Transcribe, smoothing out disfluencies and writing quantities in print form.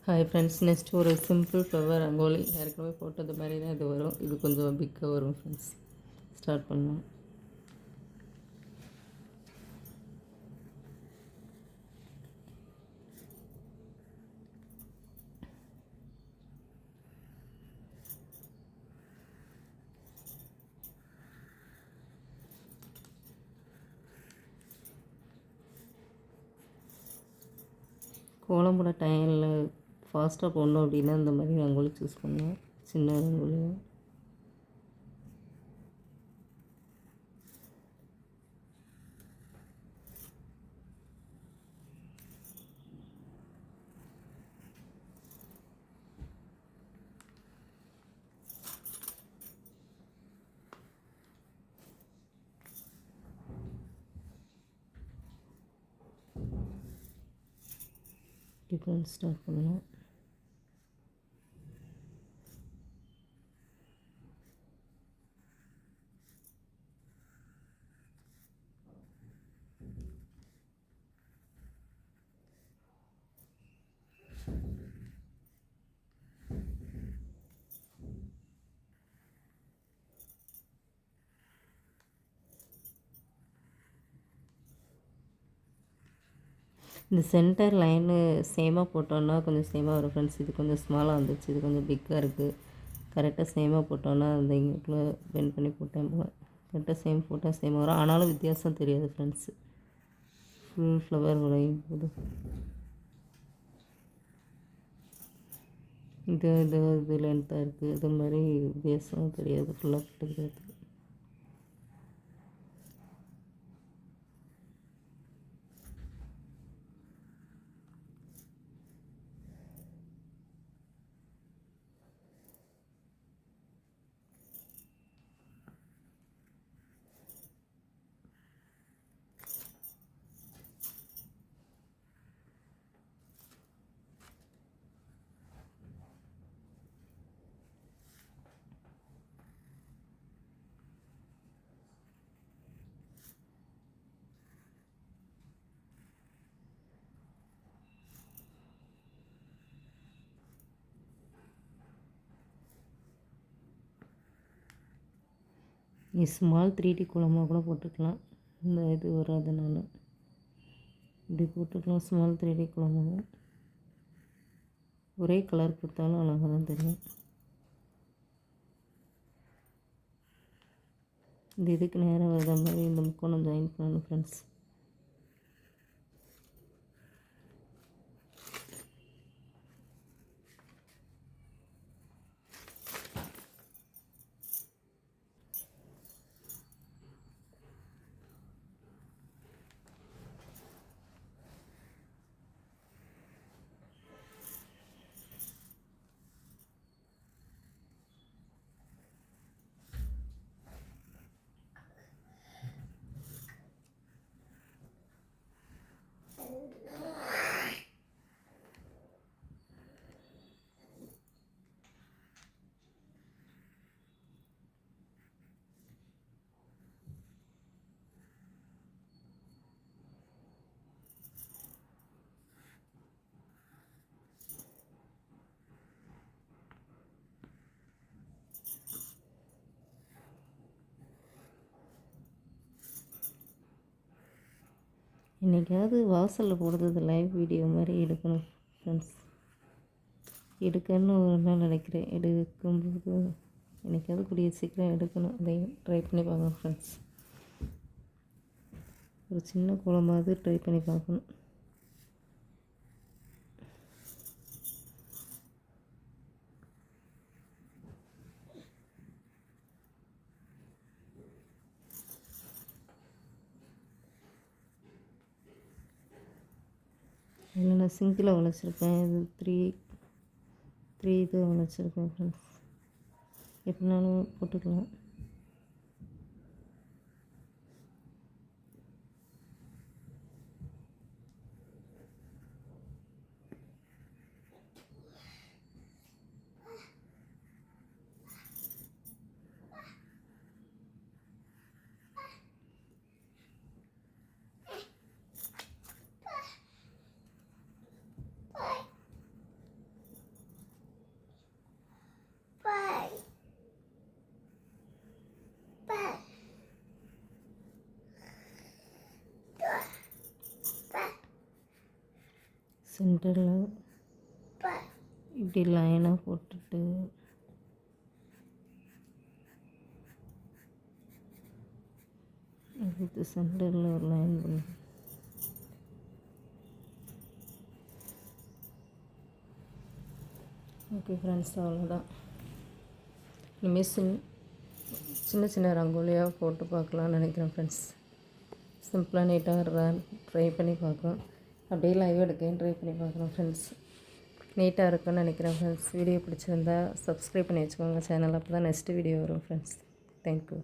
Hi friends, next ஒரு simple flower rangoli ஏற்கனவே போட்டது மாதிரி தான் இது வரும். இது கொஞ்சம் பிக்காக வரும் ஃப்ரெண்ட்ஸ். ஸ்டார்ட் பண்ணலாம். கோலம் போட டைமில் ஃபாஸ்ட்டாக போடணும் அப்படின்னா இந்த மாதிரி ரங்கோலி சூஸ் பண்ணலாம். சின்ன ரங்கோலி. டிஃப்ரெண்ட் ஸ்டார்ட் பண்ணலாம். இந்த சென்டர் லைனு சேமாக போட்டோன்னா கொஞ்சம் சேமாக வரும் ஃப்ரெண்ட்ஸ். இது கொஞ்சம் ஸ்மாலாக வந்துச்சு, இது கொஞ்சம் பிக்காக இருக்குது. கரெக்டாக சேமாக போட்டோன்னா அந்த இங்கேக்குள்ளே பெண்ட் பண்ணி போட்டேன். கரெக்டாக சேம் போட்டால் சேமாக வரும், ஆனாலும் வித்தியாசம் தெரியாது ஃப்ரெண்ட்ஸு. ஃபுல் ஃப்ளவர் வரையும் போது இது லென்த்தாக இருக்குது. இது மாதிரி வித்தியாசம் தெரியாது ஃபுல்லாக போட்டுக்கிறது. ஸ்மால் 3D கோலமாக கூட போட்டுக்கலாம். இந்த இது வராதுனால இப்படி போட்டுக்கலாம். ஸ்மால் 3D கோலமாக ஒரே கலர் கொடுத்தாலும் அழகாக தான் தெரியும். இந்த இதுக்கு நேரம் வர்ற மாதிரி இந்த முக்கோணம் ஜாயின் பண்ணணும் ஃப்ரெண்ட்ஸ். இன்றைக்காவது வாசலில் போடுறது லைவ் வீடியோ மாதிரி எடுக்கணும் ஃப்ரெண்ட்ஸ். எடுக்கணும்னு ஒரு நாள் நினைக்கிறேன். எடுக்கும்போது என்றைக்காவது கூடிய சீக்கிரம் எடுக்கணும். அதையும் ட்ரை பண்ணி பார்க்கணும் ஃப்ரெண்ட்ஸ். ஒரு சின்ன கோலமாவது ட்ரை பண்ணி பார்க்கணும். இதில் நான் சிங்கில் வளைச்சிருக்கேன். இது த்ரீ இது வளைச்சிருக்கேன் ஃப்ரெண்ட்ஸ். எப்படினாலும் போட்டுக்கலாம். சென்டரில் இப்படி லைனாக போட்டுட்டு இதுக்கு சென்டரில் ஒரு லைன் பண்ணி ஓகே ஃப்ரெண்ட்ஸ், அவ்வளோதான். இனிமேல் சின்ன சின்ன ரங்கோலியாக போட்டு பார்க்கலான்னு நினைக்கிறேன் ஃப்ரெண்ட்ஸ். சிம்பிளாக நீட்டாக ட்ரை பண்ணி பார்க்கலாம். அப்படியே லைவ் எடுக்கையும் ட்ரை பண்ணி பார்க்குறோம் ஃப்ரெண்ட்ஸ். நீட்டாக இருக்குன்னு நினைக்கிறேன் ஃப்ரெண்ட்ஸ். வீடியோ பிடிச்சிருந்தா சப்ஸ்கிரைப் பண்ணி வச்சுக்கோங்க சேனல். அப்போ தான் நெக்ஸ்ட்டு வீடியோ வரும் ஃப்ரெண்ட்ஸ். தேங்க்யூ.